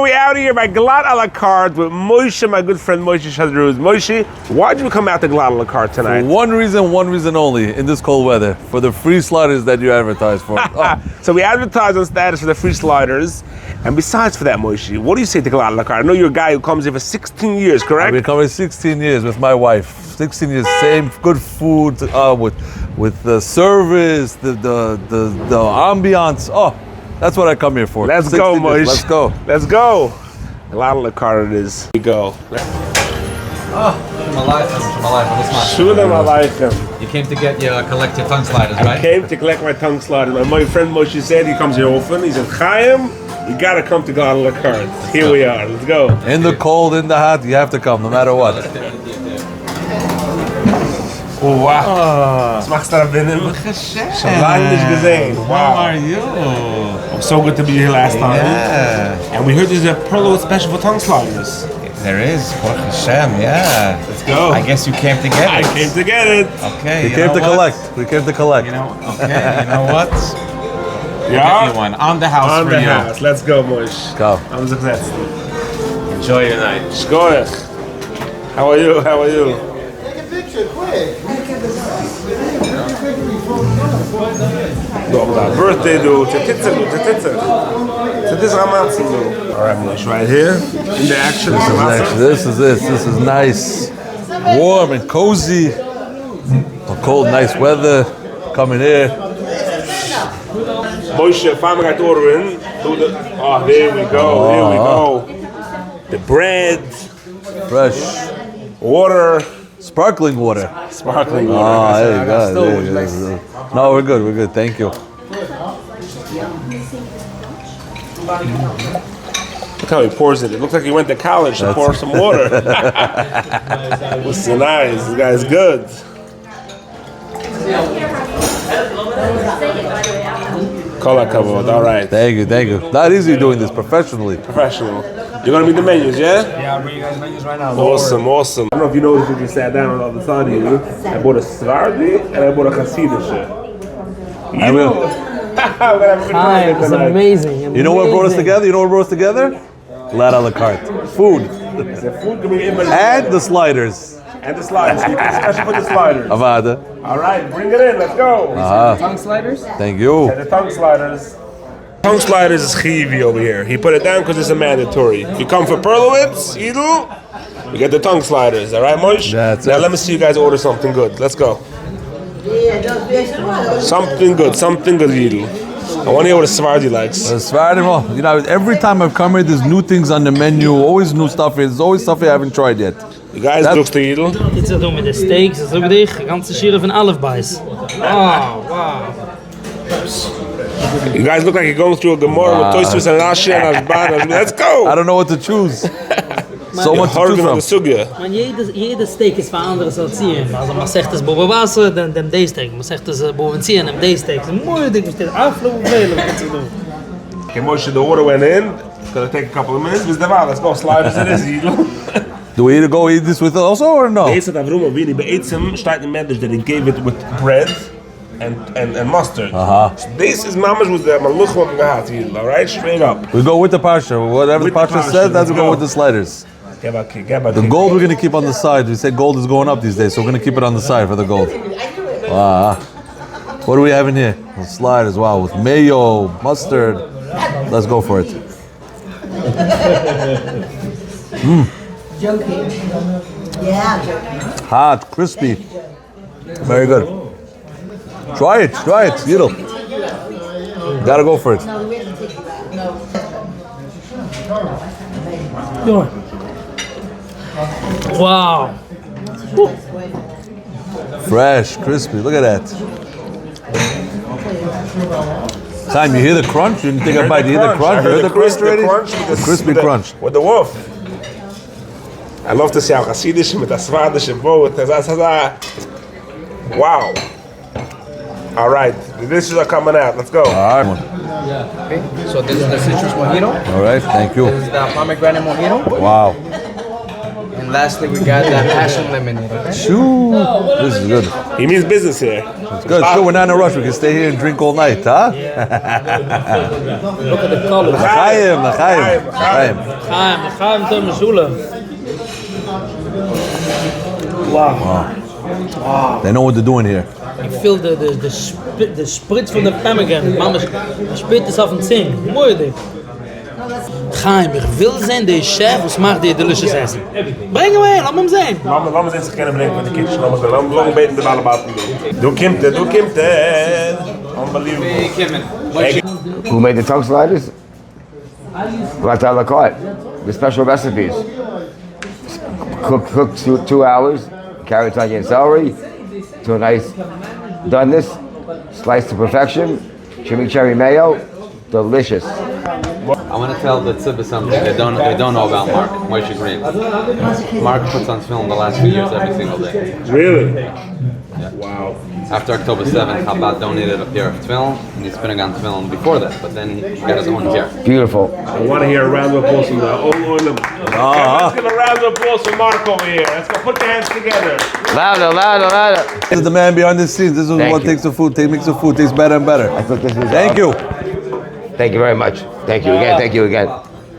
We out here by Glatt A La Carte with Moshe, my good friend Moshe Shadruz. Moshe, why did you come out to Glatt A La Carte tonight? For one reason only, in this cold weather, for the free sliders that you advertise for. Oh. So we advertise on status for the free sliders, and besides for that, Moshe, what do you say to Glatt A La Carte? I know you're a guy who comes here for 16 years, correct? I've been coming 16 years with my wife. 16 years, same good food, with the service, the ambiance. Oh. That's what I come here for. Let's go, Moshe. Let's go. Let's go. Glatt A La Carte it is. We go. Shalom Aleichem. You came to collect your tongue sliders, right? I came to collect my tongue sliders. My friend Moshe said he comes here often. He said, Chaim, you gotta come to Glatt A La Carte. Here we are. Let's go. In the cold, in the hot, you have to come, no matter what. Oh, wow. Was machst du da binnen? Schon lange nicht gesehen. Wow. How are you? Oh, so good to be here last time. Yeah. And we heard there's a Perlowitz special for tongue sliders. There is. Baruch Hashem, yeah. Let's go. I guess you came to get it. I came to get it. Okay. We came to collect. We came to collect. You know what? Yeah? Get you one. On the house On for the you. house. Let's go, Moshe. Go. I'm success. Enjoy your night. Shkoyach. How are you? How are you? Take a picture, quick. Birthday do, tetitzer. So this Ramatzin do. All right, Moshe, right here in the action. This is nice. Warm and cozy. A cold, nice weather. Coming here. Moshe, finally got the order in. Oh, there we go. Here we go. The bread, Fresh. water. Sparkling water. Sparkling water. Oh, there you go. There you go. No, we're good. Thank you. Look how he pours it. It looks like he went to college to pour some water. What's so nice? This guy's good. Call that cover. All right. Thank you. Not easy doing this professionally. Professional. You're gonna meet the menus, yeah? Yeah, I'll bring you guys menus right now. Awesome. I don't know if you noticed if you sat down on the side of you. I bought a Svardi and I bought a Hasidish. I will. Hi, it was amazing. You know what brought us together? Glatt A La Carte. Food. And the sliders. And the sliders. Especially for the sliders. Avada. All right, bring it in. Let's go. Tongue sliders? Thank you. And the tongue sliders. Tongue sliders is chivi over here. He put it down because it's a mandatory. If you come for Perlowitz, you get the tongue sliders. All right, Moshe? That's now it. let me see you guys order something good. Let's go. Something good, Yidl. I want to hear what a Svardi likes. You know, every time I've come here, there's new things on the menu. Always new stuff here. There's always stuff I haven't tried yet. You guys look to Yidl. Iets te doen met de steaks, dat is ook dich. Ganze Schirr van 11 bijs. Oh, wow. You guys look like you're going through a Gemara with Toystus and Rashi and Ashban. Let's go. I don't know what to choose. So much to choose on the from. sugya. Man, jede steak is van andere soort zien. Also man zegt es boven wasser, dan deze steak. Man zegt es boven zien, dan deze steak. Het is moeilijk, je steekt aflopen veel om het te doen. Okay, Moshe, the order went in. It's gonna take a couple of minutes. Let's go. Sliders it is, Yidl. Do we go eat this with also or no? They said Avrum Avini be'etzim steht in Medrash that he gave it with bread and mustard. So this is mamash with the maluchim gehat, Yidl. All right, straight up. We go with the pasha. Whatever the pasha says, that's we go with the sliders. The gold we're going to keep on the side. We said gold is going up these days, so we're going to keep it on the side for the gold. Wow. What do we have in here? The sliders, wow, with mayo, mustard. Let's go for it. Joking. Yeah, joking. Hot, crispy. Very good. Try it, Yidl. Gotta go for it. Wow. Fresh, crispy. Look at that. Chaim, you hear the crunch? You didn't take a bite. You hear the crunch? You heard the crunch already? The crispy crunch. With the wolf. I love to see how Hasidish with the Svardish both. Wow. All right, the dishes are coming out. Let's go. All right. Okay, so this is the citrus mojito. All right, thank you. This is the pomegranate mojito. Wow. And lastly, we got the passion lemonade. Shoo. This is good. He means business here. It's good. It's good. We're not in a rush. We can stay here and drink all night, huh? Look at the color. L'chaim. Chaim, to Meshula. Wow. They know what they're doing here. Ik feel de sprit van de pemmican. Mama spit es auf den Zing. Mooi dik. Chaim, ich will sein, der Chef, was macht die delicious essen. Bring hem heen, laat hem zijn. Laat me eens kennen brengen van de kitchen. Laat me lang beten de ballenbaten doen. Doe kimte. Unbelievable. Who made the tongue sliders? Glatt A La Carte. The special recipes. Cook 2 hours. Carrots, onion, celery. To a nice doneness. Sliced to perfection. Chimichurri mayo. Delicious. I want to tell the tzibah something they don't know about Mark, Moshe Green. Mark puts on film the last few years every single day. Really? Yeah. Wow. After October 7th, Chabad donated a pair of tefillin, and he's putting on tefillin before that, but then he got his own pair. Beautiful. I want to hear a round of applause from the Olim. Let's give a round of applause for Mark over here. Let's go put your hands together. Louder. This is the man behind the scenes. This is what makes the food taste better and better. I thought this was Thank you. Thank you very much. Thank you again.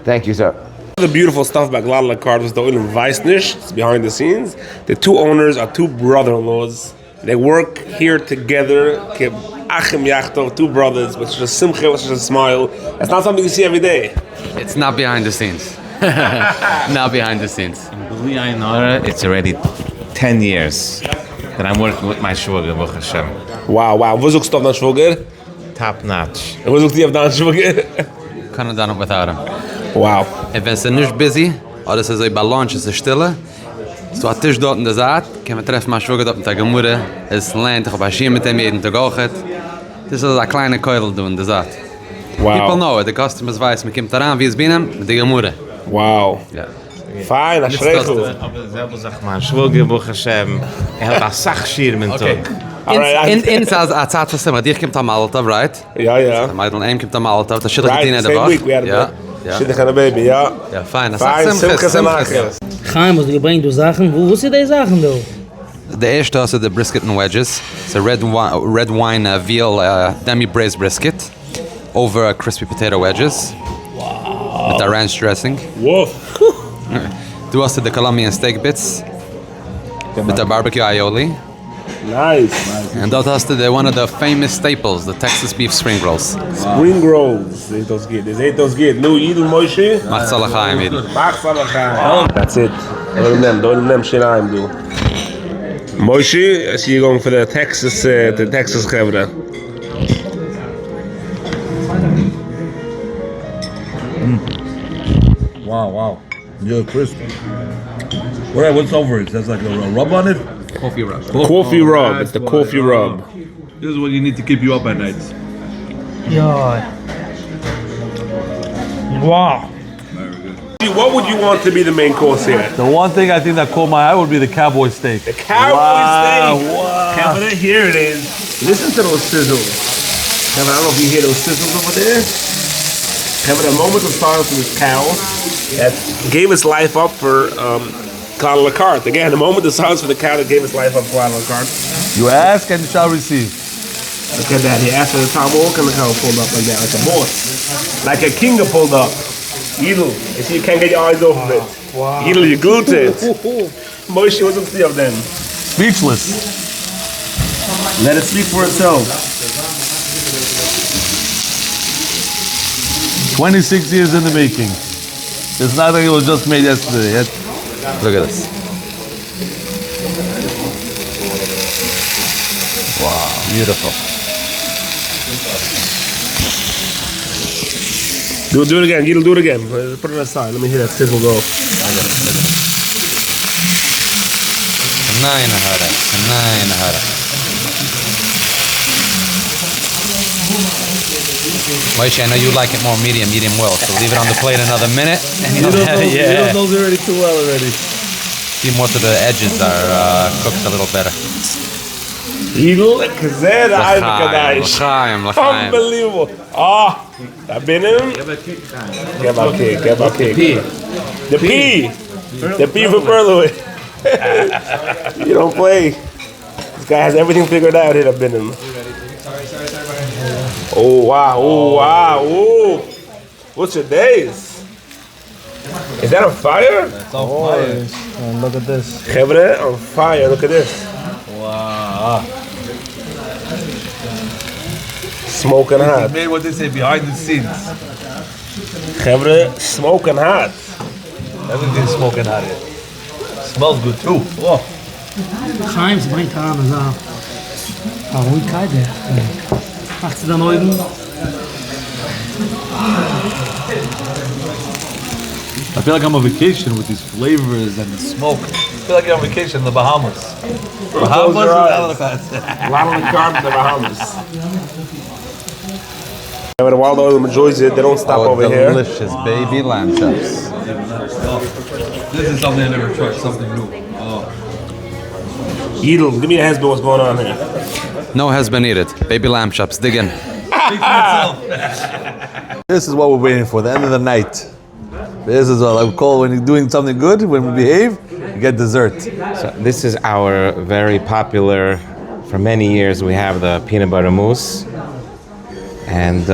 Thank you, sir. The beautiful stuff about Glatt A La Carte was the Olim Weissnish. It's behind the scenes. The two owners are two brother-in-laws. They work here together. Achim Yachtov, two brothers, with such a simcha, with such a smile. That's not something you see every day. It's not behind the scenes. Not behind the scenes. B'li ayin hara, it's already 10 years that I'm working with my shwager, Baruch Hashem. Wow. Wo suchst du auf deinen Schwager? Top notch. Wo suchst du auf deinen Schwager? Couldn't have done it without him. Wow. If it's not busy, or it's a balance, it's stille. So a Tisch dort in der Saat, kann man treffen, mein Schwager dort mit der Gemüse. Es lernt, ich habe Aschir mit ihm jeden Tag auch. Das ist eine kleine Keudel du in der Saat. Wow. People know it, the customers weiß, man kommt daran, wie es bei ihnen, mit der Gemüse. Wow. Ja. Fein, das schreckst du. Aber selber sagt man, Schwager, Baruch Hashem, hat eine Sachschir mit Tag. In a Zeit for Simcha, dich kommt am Malta, right? Ja. My little name kommt am Malta, das schüttelt Right, in der same Woche. week we had Ja. Shidduch and a baby, ja. Ja, fein. Fein, Simchas and Achilles. Chaim, was du gebringt, du Sachen. Wo sind die Sachen, du? The erste is the brisket and wedges. It's a red wine veal demi-braised brisket over crispy potato wedges. Wow. With the ranch dressing. Woof. Du hast the Colombian steak bits with the barbecue aioli. Nice. And dort hast du one of the famous staples, the Texas beef spring rolls. Spring rolls. Those good. No, Yidl Moshe. Macht Salachaim, Yidl. That's it. Don't them Shiraim, do. Moshe, I see you going for the Texas Chevra. Wow. You're crispy. What's over it? There's like a rub on it? Coffee rub. Coffee rub. It's the coffee rub. This is what you need to keep you up at night. Ja. Wow. What would you want to be the main course here? The one thing I think that caught my eye would be the cowboy steak. The cowboy steak. Wow. Kevin, here it is. Listen to those sizzles. Kevin, I don't know if you hear those sizzles over there. Kevin, a moment of silence for this cow that gave its life up for Glatt A La Carte. Again, a moment of silence for the cow that gave its life up for Glatt A La Carte. You ask and you shall receive. Look at that. He asked for the top walk and look how it pulled up like that, like a boss. Like a king pulled up. Yidl, you see, you can't get your eyes off of it. Wow. Yidl, you glued it. Moshe, what's up to see of them? Speechless. Let it speak for itself. 26 years in the making. It's not like it was just made yesterday. Look at this. Wow, beautiful. Do it again. Yidl, do it again. Put it aside. Let me hear that sizzle go. Nine. Moshe, I know you like it more medium well, so leave it on the plate another minute. And You don't know already too well already. See, most of the edges are cooked a little better. Yidl, Kazed, L'chaim. Unbelievable. Da bin ich. Give a cake. The pea. The beef with Perlowitz. You don't play. This guy has everything figured out here. I've been in. Oh wow! Oh wow! Oh, what's your days? Is that on fire? It's on fire. And look at this. Chevre, on fire. Look at this. Wow. Smoking hot. Made what they say behind the scenes. Chevre, smoking hot. Everything's smoking hot here. Smells good too. Oh. Chaim, sie bringt an, also. Ah, ruhigkeit, ja. Macht sie dann oben? I feel like I'm on vacation with these flavors and the smoke. I feel like you're on vacation in the Bahamas. Bahamas your or eyes. A La Carte? A lot of the carbs in the Bahamas. Yeah, but while the oil enjoys it, they don't stop over here. Delicious baby lamb chops. This is something I never tried, something new. Oh. Edel, give me a husband. What's going on here? No has been eaten. Baby lamb chops. Dig in. This is what we're waiting for, the end of the night. This is what I would call when you're doing something good, when we behave, you get dessert. So this is our very popular, for many years we have the peanut butter mousse. And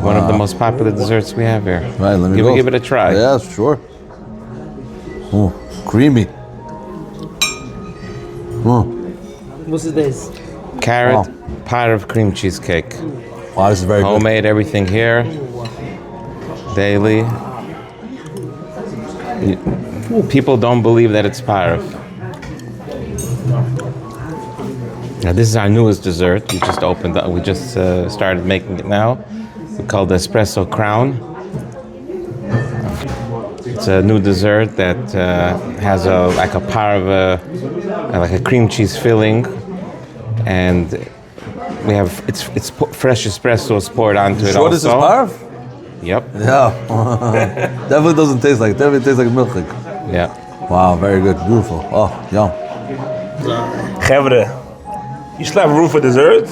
one of the most popular desserts we have here. Right, let me go. Give it a try. Yeah, sure. Oh, creamy. Oh, What's this? Carrot, pie of cream cheesecake. wow, this is very good. Homemade, everything here. Daily. People don't believe that it's parv. Now this is our newest dessert. We just opened up. We just started making it now. We call it espresso crown. It's a new dessert that has like a parve, like a cream cheese filling, and we have fresh espresso poured onto it. Sure, this is also. parv? Yep. Yeah. Definitely doesn't taste like. Definitely tastes like milk. Yeah. Wow, very good, beautiful. Oh, yum. Chevre, you still have room for dessert?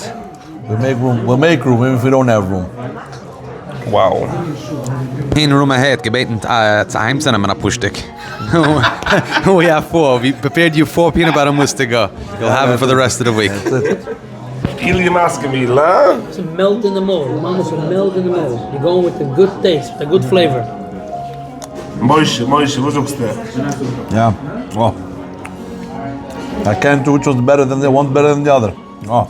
We'll make room. We'll make room even if we don't have room. Wow. In room ahead, gebeten zu heimsen am Apustik. We have 4. We prepared you 4 peanut butter mousse to go. You'll have it for the rest of the week. Edel, you're asking me, huh? It's a melt in the mold. Mama's a melt in the mold. You're going with a good taste, with a good flavor. Moishe, was sagst du? Yeah. Oh. I can't do which one's better than the one better than the other. Oh.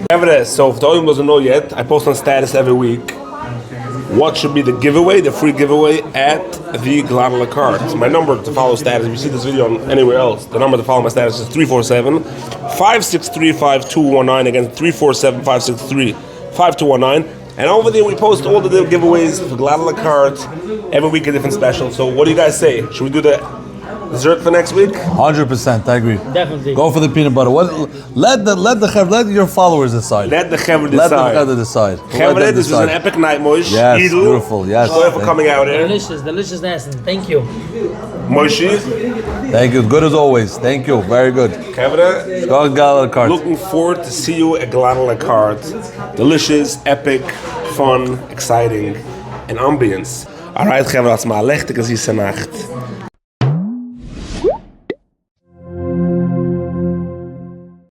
Chevre, so if the audience doesn't know yet, I post on status every week. What should be the giveaway, the free giveaway at the Glatt A La Carte? My number to follow status, if you see this video on anywhere else, the number to follow my status is 347-563-5219. Again, 347-563-5219. And over there we post all the giveaways for Glatt A La Carte. Every week a different special. So what do you guys say? Should we do the dessert for next week? 100%, I agree. Definitely. Go for the peanut butter. Let your followers decide. Let the Chevre Let decide. them decide. Let Chevre, them this is an decide. epic night, Moish. Yes, Edel, beautiful, yes. Sorry for coming out here. Delicious, delicious Essen. Thank you. Moishi, Thank you. Good as always. Thank you. Very good. Chevre, Go to Glatt A La Carte. looking forward to see you at Glatt A La Carte. Delicious, epic, fun, exciting, and ambiance. Alright, Chevre, that's my lechtige süße Nacht.